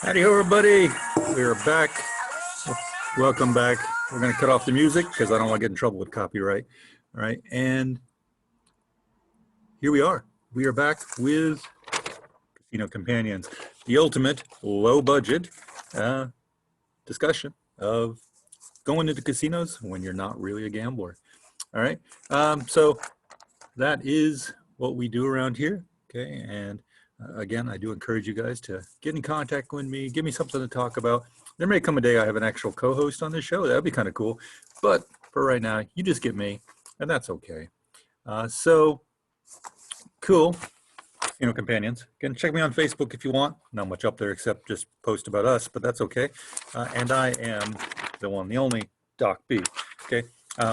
Howdy ho, everybody. We're back. Welcome back. We're going to cut off the music because I don't want to get in trouble with copyright. All right. And here we are. We are back with Casino Companions, the ultimate low budget discussion of going into casinos when you're not really a gambler. All right. So that is what we do around here. Okay. And again, I do encourage you guys to get in contact with me, give me something to talk about. There may come a day I have an actual co-host on this show. That'd be kind of cool. But for right now, you just get me, and that's okay. So cool, companions. Again, check me on Facebook if you want. Not much up there except just post about us, but that's okay. And I am the one, the only Doc B. Okay,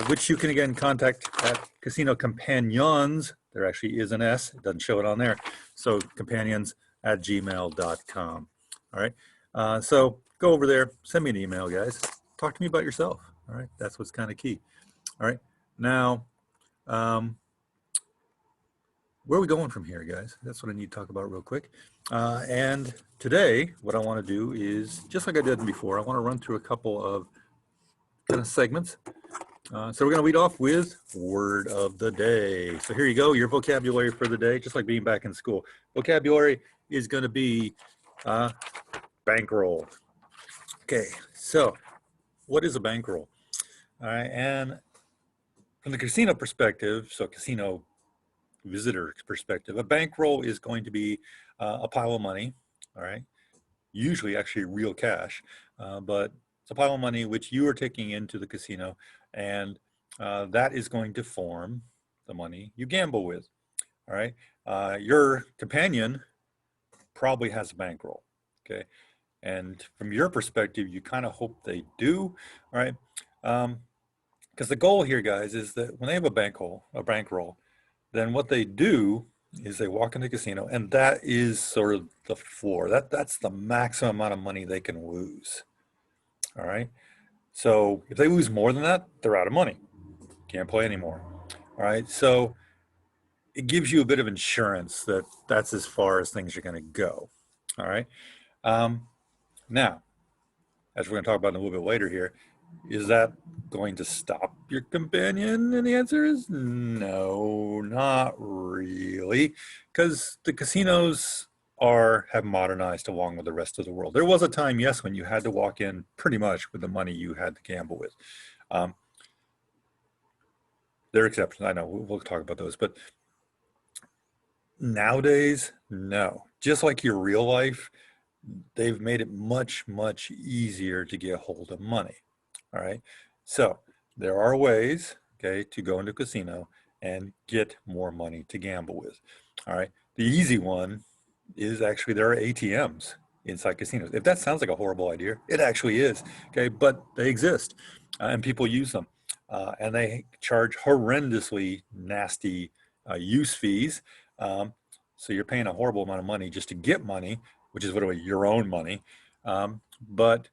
which you can again contact at Casino Companions. There actually is an S. It doesn't show it on there. So companions@gmail.com. All right. So go over there, send me an email, guys. Talk to me about yourself. All right. That's what's kind of key. All right. Now, where are we going from here, guys? That's what I need to talk about real quick. And today, what I want to do is, just like I did before, I want to run through a couple of kind of segments. So we're going to lead off with word of the day. So here you go, your vocabulary for the day, just like being back in school. Vocabulary is going to be bankroll. Okay, so what is a bankroll? All right, and from the casino perspective, so casino visitor perspective, a bankroll is going to be a pile of money, all right? Usually actually real cash, but it's a pile of money which you are taking into the casino, and that is going to form the money you gamble with, all right? Your companion probably has a bankroll, okay? And from your perspective, you kind of hope they do, all right? Because the goal here, guys, is that when they have a bankroll, then what they do is they walk in the casino, and that is sort of the floor. That's the maximum amount of money they can lose. All right. So if they lose more than that, they're out of money. Can't play anymore. All right. So it gives you a bit of insurance that that's as far as things are going to go. All right. Now, as we're going to talk about in a little bit later here, is that going to stop your companion? And the answer is no, not really, because the casinos have modernized along with the rest of the world. There was a time, yes, when you had to walk in pretty much with the money you had to gamble with. There are exceptions, I know, we'll talk about those, but nowadays, no. Just like your real life, they've made it much, much easier to get a hold of money. All right. So there are ways, okay, to go into a casino and get more money to gamble with. All right. The easy one is actually there are ATMs inside casinos. If that sounds like a horrible idea, it actually is. Okay. But they exist and people use them and they charge horrendously nasty use fees. So you're paying a horrible amount of money just to get money, which is literally your own money. But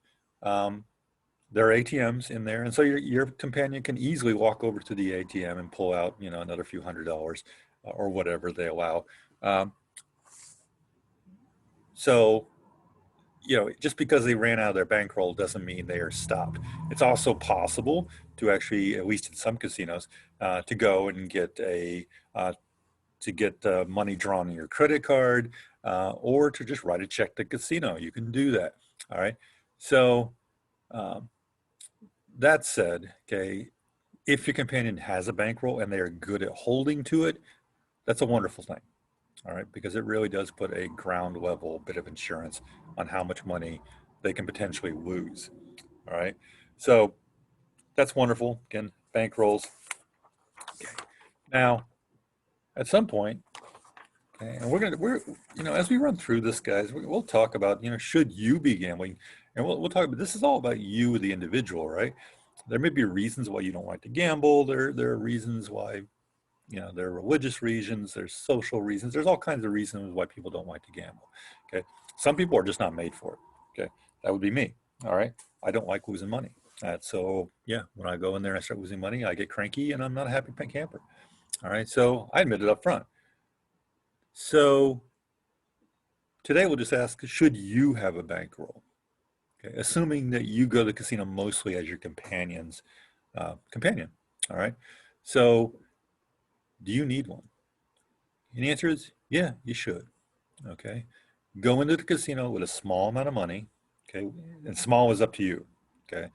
there are ATMs in there, and so your companion can easily walk over to the ATM and pull out, another few $100 or whatever they allow. So, just because they ran out of their bankroll doesn't mean they are stopped. It's also possible to actually, at least in some casinos, to go and get money drawn on your credit card, or to just write a check to casino. You can do that. All right. So. That said, okay, if your companion has a bankroll and they are good at holding to it, that's a wonderful thing, all right, because it really does put a ground level bit of insurance on how much money they can potentially lose, all right? So that's wonderful. Again, bankrolls. Okay. Now, at some point, okay, and as we run through this, guys, we'll talk about, should you be gambling? And we'll talk about, this is all about you, the individual, right? There may be reasons why you don't like to gamble. There are reasons why, there are religious reasons, there's social reasons, there's all kinds of reasons why people don't like to gamble. Okay. Some people are just not made for it. Okay. That would be me. All right. I don't like losing money. So yeah, when I go in there and I start losing money, I get cranky and I'm not a happy camper. All right. So I admit it up front. So today we'll just ask, should you have a bankroll? Okay, assuming that you go to the casino mostly as your companion. All right. So, do you need one? And the answer is, yeah, you should. Okay. Go into the casino with a small amount of money. Okay. And small is up to you. Okay.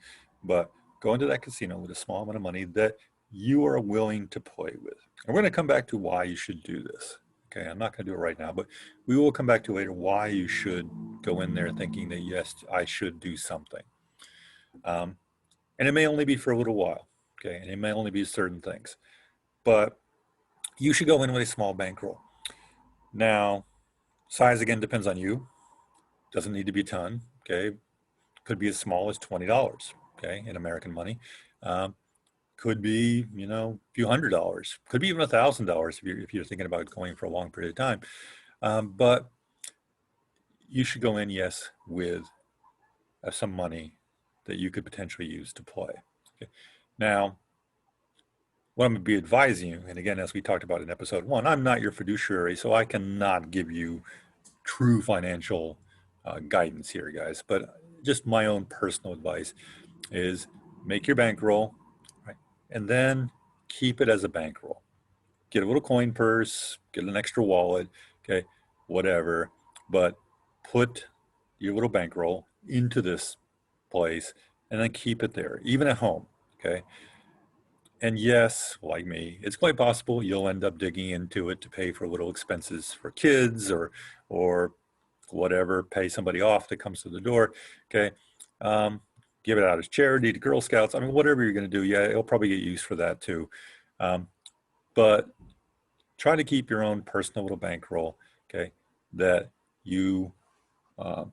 But go into that casino with a small amount of money that you are willing to play with. And we're going to come back to why you should do this. Okay. I'm not going to do it right now, but we will come back to later why you should go in there thinking that, yes, I should do something. And it may only be for a little while. Okay. And it may only be certain things. But you should go in with a small bankroll. Now, size again depends on you. Doesn't need to be a ton. Okay. Could be as small as $20. Okay. In American money. Could be, a few $100s. Could be even $1,000 if you're thinking about going for a long period of time. But you should go in, yes, with some money that you could potentially use to play. Okay. Now, what I'm going to be advising you, and again, as we talked about in episode 1, I'm not your fiduciary, so I cannot give you true financial guidance here, guys. But just my own personal advice is make your bankroll, right, and then keep it as a bankroll. Get a little coin purse, get an extra wallet, okay, whatever, but put your little bankroll into this place and then keep it there, even at home, okay? And yes, like me, it's quite possible you'll end up digging into it to pay for little expenses for kids or whatever, pay somebody off that comes to the door, okay? Give it out as charity to Girl Scouts. I mean, whatever you're going to do, yeah, it'll probably get used for that too. But try to keep your own personal little bankroll, okay, that you are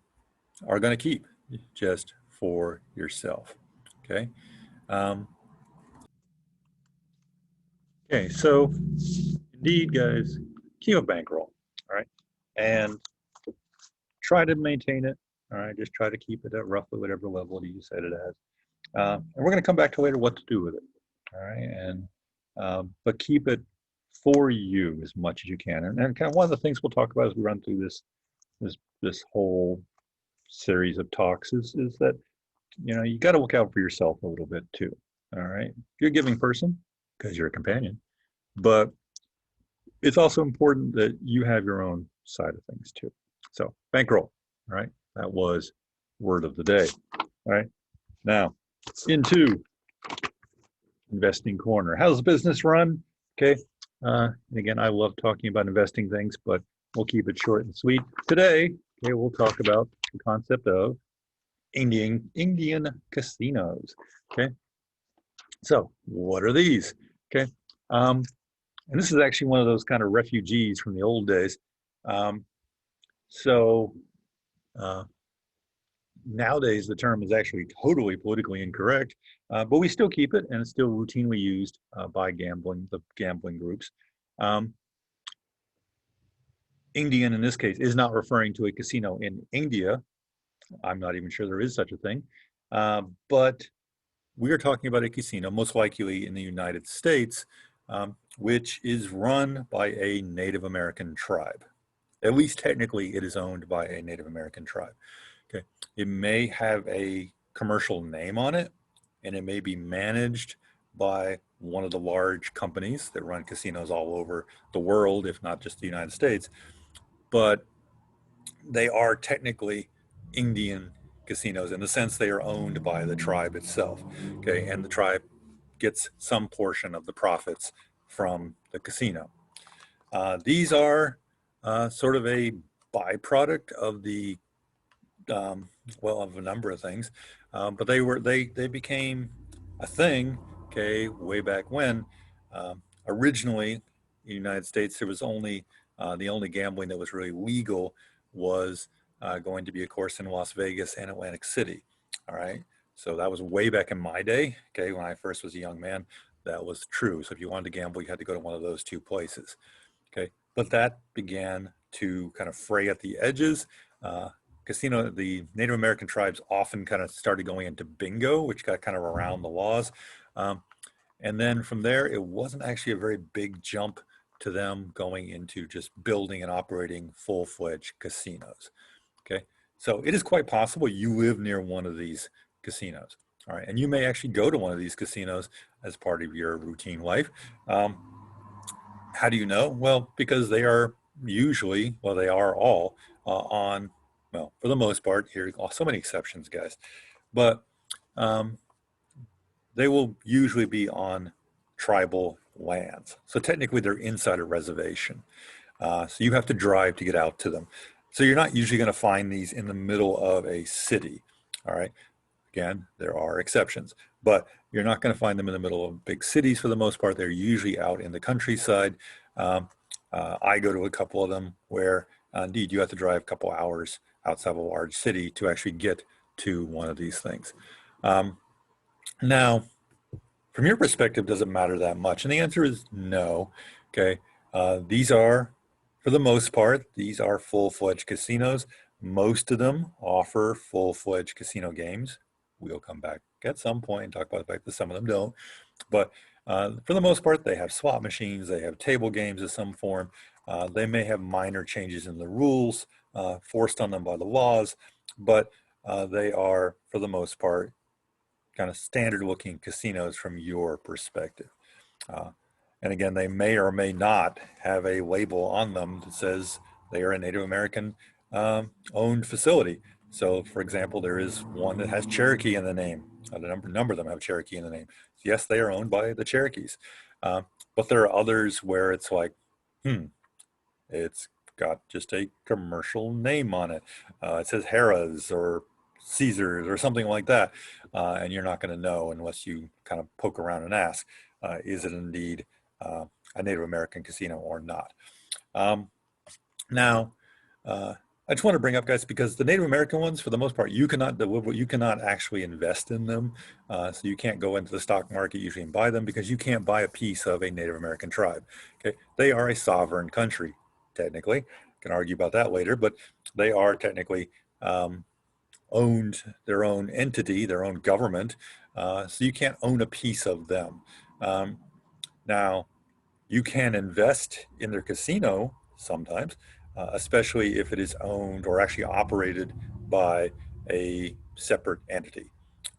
going to keep just for yourself, okay? Okay, so indeed, guys, keep a bankroll, all right, and try to maintain it, all right. Just try to keep it at roughly whatever level you set it as, and we're going to come back to later what to do with it, all right, and but keep it for you as much as you can, and kind of one of the things we'll talk about as we run through this whole series of talks is that you got to look out for yourself a little bit too, all right. You're a giving person because you're a companion, but it's also important that you have your own side of things too. So bankroll, all right, that was word of the day. All right, now into investing corner. How's business run? Okay, and again, I love talking about investing things, but we'll keep it short and sweet today. Okay, we'll talk about the concept of Indian casinos. Okay, so what are these? Okay, and this is actually one of those kind of refugees from the old days. So nowadays the term is actually totally politically incorrect, but we still keep it, and it's still routinely used by the gambling groups. Indian in this case is not referring to a casino in India. I'm not even sure there is such a thing, but we are talking about a casino, most likely in the United States, which is run by a Native American tribe. At least technically, it is owned by a Native American tribe. Okay, it may have a commercial name on it, and it may be managed by one of the large companies that run casinos all over the world, if not just the United States. But they are technically Indian casinos in the sense they are owned by the tribe itself. Okay, and the tribe gets some portion of the profits from the casino. These are sort of a byproduct of the of a number of things, but they became a thing. Okay, way back when. Originally, in the United States, there was only the only gambling that was really legal was going to be, of course, in Las Vegas and Atlantic City. All right, so that was way back in my day. Okay, when I first was a young man, that was true. So if you wanted to gamble, you had to go to one of those two places. Okay, but that began to kind of fray at the edges. The Native American tribes often kind of started going into bingo, which got kind of around the laws. And then from there, it wasn't actually a very big jump to them going into just building and operating full-fledged casinos. Okay, so it is quite possible you live near one of these casinos. All right, and you may actually go to one of these casinos as part of your routine life. How do you know? Well, because they are usually, well, they are all on, well, for the most part, here, so many exceptions, guys, but um, they will usually be on tribal lands. So technically they're inside a reservation. So you have to drive to get out to them. So you're not usually going to find these in the middle of a city. All right. Again, there are exceptions, but you're not going to find them in the middle of big cities for the most part. They're usually out in the countryside. I go to a couple of them where indeed you have to drive a couple hours outside of a large city to actually get to one of these things. Now, from your perspective, does it matter that much? And the answer is no. Okay. These are, for the most part, these are full-fledged casinos. Most of them offer full-fledged casino games. We'll come back at some point and talk about the fact that some of them don't. But for the most part, they have slot machines, they have table games of some form. They may have minor changes in the rules forced on them by the laws, but they are, for the most part, kind of standard looking casinos from your perspective. And again, they may or may not have a label on them that says they are a Native American owned facility. So for example, there is one that has Cherokee in the name. A number of them have Cherokee in the name. Yes, they are owned by the Cherokees. But there are others where it's like, it's got just a commercial name on it. It says Harrah's or Caesars or something like that. And you're not going to know unless you kind of poke around and ask, is it indeed a Native American casino or not? Now, I just want to bring up, guys, because the Native American ones, for the most part, you cannot actually invest in them. So you can't go into the stock market usually and buy them because you can't buy a piece of a Native American tribe. Okay, they are a sovereign country, technically. Can argue about that later, but they are technically owned their own entity, their own government. So you can't own a piece of them. Now, you can invest in their casino sometimes, especially if it is owned or actually operated by a separate entity.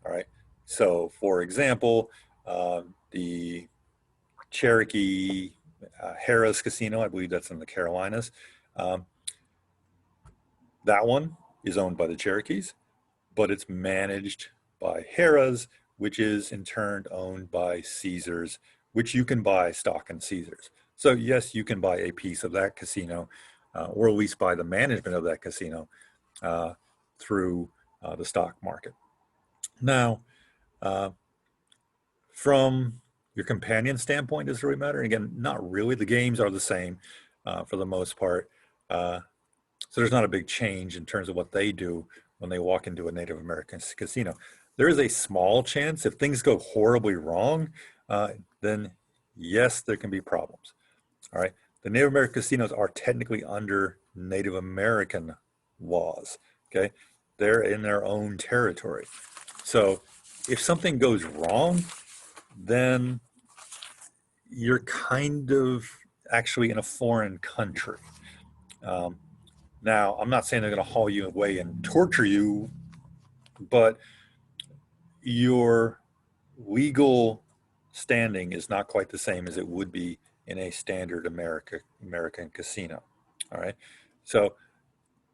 All right. So, for example, the Cherokee Harrah's Casino, I believe that's in the Carolinas. That one is owned by the Cherokees, but it's managed by Harrah's, which is in turn owned by Caesars, which you can buy stock in Caesars. So yes, you can buy a piece of that casino, or at least buy the management of that casino through the stock market. Now, from your companion standpoint, does it really matter? Again, not really. The games are the same for the most part. So there's not a big change in terms of what they do when they walk into a Native American casino. There is a small chance if things go horribly wrong, then yes, there can be problems. All right. The Native American casinos are technically under Native American laws. Okay. They're in their own territory. So if something goes wrong, then you're kind of actually in a foreign country. Now, I'm not saying they're going to haul you away and torture you, but your legal standing is not quite the same as it would be in a standard American casino. All right. So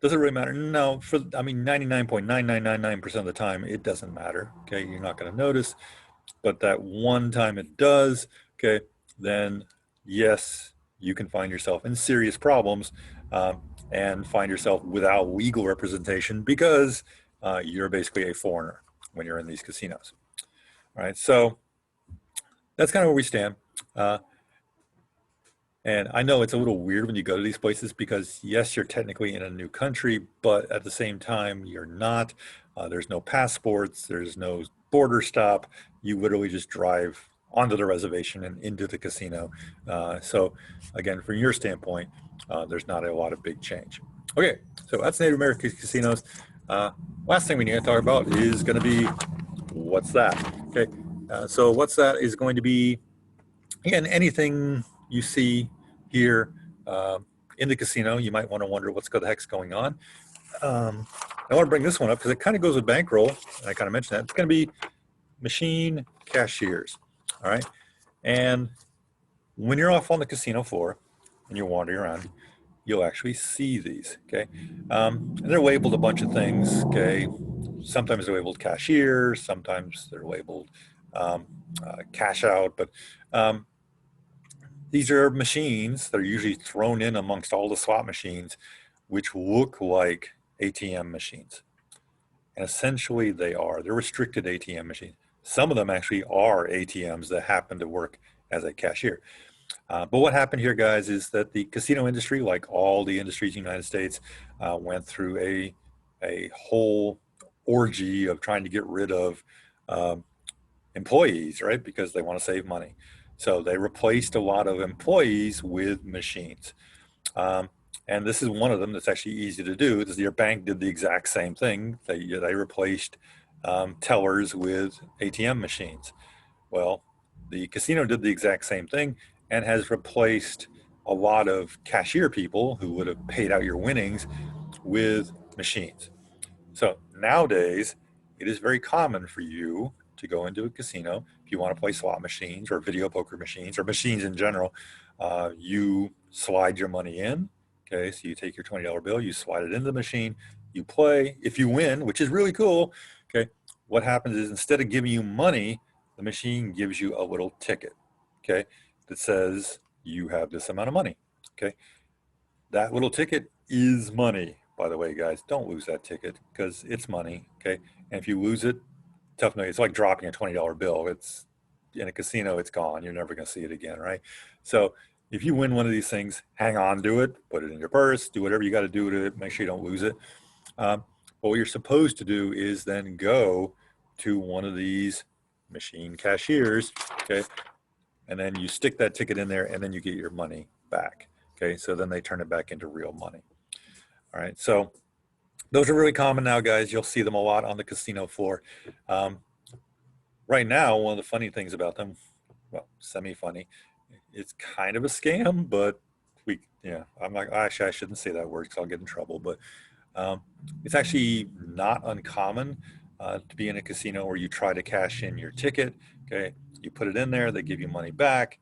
does it really matter? No, 99.9999% of the time, it doesn't matter. Okay. You're not going to notice, but that one time it does, okay, then yes, you can find yourself in serious problems and find yourself without legal representation because you're basically a foreigner when you're in these casinos. All right. So that's kind of where we stand. And I know it's a little weird when you go to these places because yes, you're technically in a new country, but at the same time, you're not. There's no passports. There's no border stop. You literally just drive onto the reservation and into the casino. So again, from your standpoint, there's not a lot of big change. Okay, so that's Native American casinos. Last thing we need to talk about is going to be what's that? Okay, so what's that is going to be, again, anything you see here in the casino, you might want to wonder what's the heck's going on. I want to bring this one up because it kind of goes with bankroll, and I kind of mentioned that. It's going to be machine cashiers, all right? And when you're off on the casino floor and you're wandering around, you'll actually see these, okay? And they're labeled a bunch of things, okay? Sometimes they're labeled cashier, sometimes they're labeled cash out, but these are machines that are usually thrown in amongst all the slot machines, which look like ATM machines. And essentially they're restricted ATM machines. Some of them actually are ATMs that happen to work as a cashier. But what happened here, guys, is that the casino industry, like all the industries in the United States, went through a whole orgy of trying to get rid of employees, right? Because they want to save money. So they replaced a lot of employees with machines. And this is one of them that's actually easy to do. Your bank did the exact same thing. They replaced tellers with ATM machines. Well, the casino did the exact same thing and has replaced a lot of cashier people who would have paid out your winnings with machines. So nowadays, it is very common for you to go into a casino if you want to play slot machines or video poker machines or machines in general. You slide your money in. Okay, so you take your $20 bill, you slide it into the machine, you play. If you win, which is really cool, okay, what happens is instead of giving you money, the machine gives you a little ticket, okay, that says you have this amount of money, okay? That little ticket is money, by the way, guys. Don't lose that ticket because it's money, okay? And if you lose it, tough night. It's like dropping a $20 bill. It's in a casino, it's gone. You're never going to see it again, right? So if you win one of these things, hang on to it, put it in your purse, do whatever you got to do to it, make sure you don't lose it. But what you're supposed to do is then go to one of these machine cashiers, okay? And then you stick that ticket in there and then you get your money back, okay? So then they turn it back into real money. All right, so those are really common now, guys. You'll see them a lot on the casino floor. Right now, one of the funny things about them, well, semi-funny, it's kind of a scam, but I'm like, actually, I shouldn't say that word because I'll get in trouble, but it's actually not uncommon to be in a casino where you try to cash in your ticket, okay? You put it in there, they give you money back,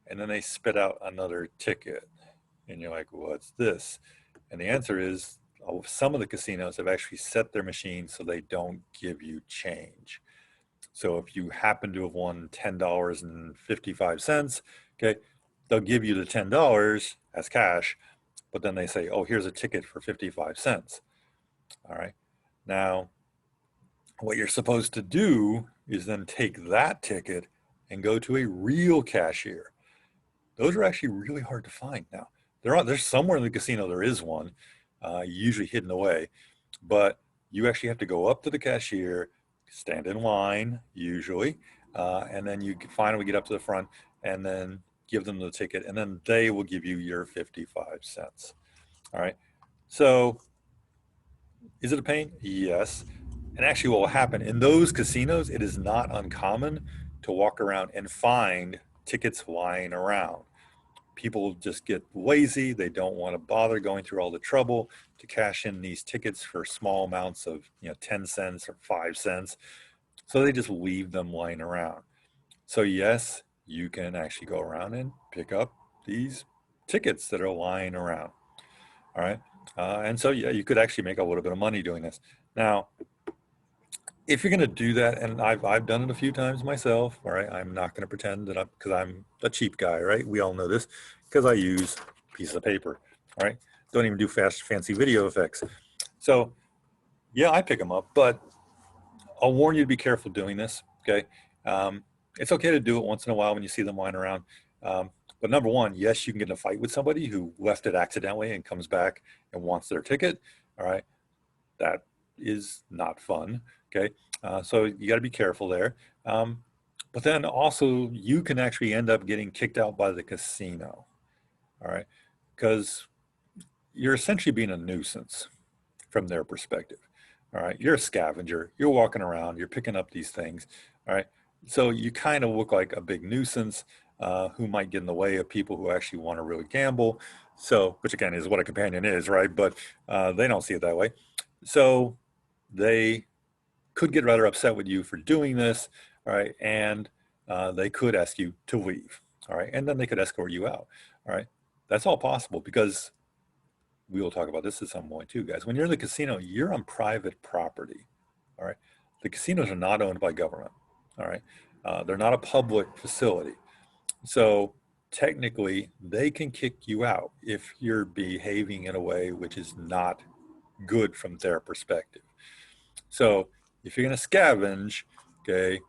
and then they spit out another ticket. And you're like, what's this? And the answer is some of the casinos have actually set their machines so they don't give you change. So if you happen to have won $10.55, okay, they'll give you the $10 as cash, but then they say, oh, here's a ticket for 55 cents. All right. Now, what you're supposed to do is then take that ticket and go to a real cashier. Those are actually really hard to find now. There's somewhere in the casino there is one, usually hidden away, but you actually have to go up to the cashier, stand in line usually, and then you finally get up to the front and then give them the ticket, and then they will give you your 55 cents. All right. So is it a pain? Yes. And actually what will happen in those casinos, it is not uncommon to walk around and find tickets lying around. People just get lazy. They don't want to bother going through all the trouble to cash in these tickets for small amounts of 10 cents or 5 cents. So they just leave them lying around. So yes, you can actually go around and pick up these tickets that are lying around. All right. And so, yeah, you could actually make a little bit of money doing this. Now, if you're going to do that, and I've done it a few times myself, all right, I'm not going to pretend that because I'm a cheap guy, right? We all know this because I use pieces of paper, all right? Don't even do fancy video effects. So, yeah, I pick them up, but I'll warn you to be careful doing this, okay? It's okay to do it once in a while when you see them lying around. But number one, yes, you can get in a fight with somebody who left it accidentally and comes back and wants their ticket, all right? That is not fun, okay? So you got to be careful there. But then also you can actually end up getting kicked out by the casino, all right? Because you're essentially being a nuisance from their perspective, all right? You're a scavenger. You're walking around. You're picking up these things, all right? So you kind of look like a big nuisance. who might get in the way of people who actually want to really gamble. So, which again is what a companion is, right? But they don't see it that way. So they could get rather upset with you for doing this, all right? And they could ask you to leave, all right? And then they could escort you out, all right? That's all possible because we will talk about this at some point too, guys. When you're in the casino, you're on private property, all right? The casinos are not owned by government, all right? They're not a public facility. So technically, they can kick you out if you're behaving in a way which is not good from their perspective. So if you're going to scavenge, okay,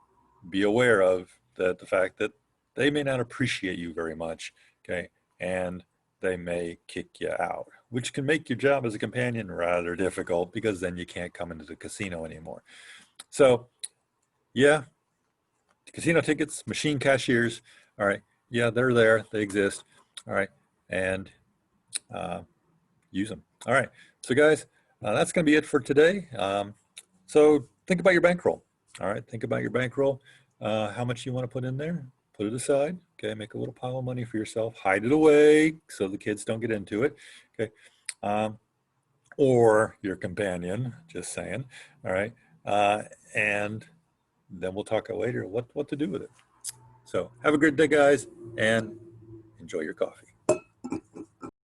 be aware of the fact that they may not appreciate you very much, okay, and they may kick you out, which can make your job as a companion rather difficult because then you can't come into the casino anymore. So yeah, casino tickets, machine cashiers, all right, yeah, they're there, they exist, all right, and uh, use them. All right, so guys, that's going to be it for today. So think about your bankroll. All right, think about your bankroll. How much you want to put in there? Put it aside. Okay, make a little pile of money for yourself. Hide it away so the kids don't get into it. Okay, um, or your companion. Just saying. All right, and then we'll talk later what to do with it. So have a great day, guys, and enjoy your coffee.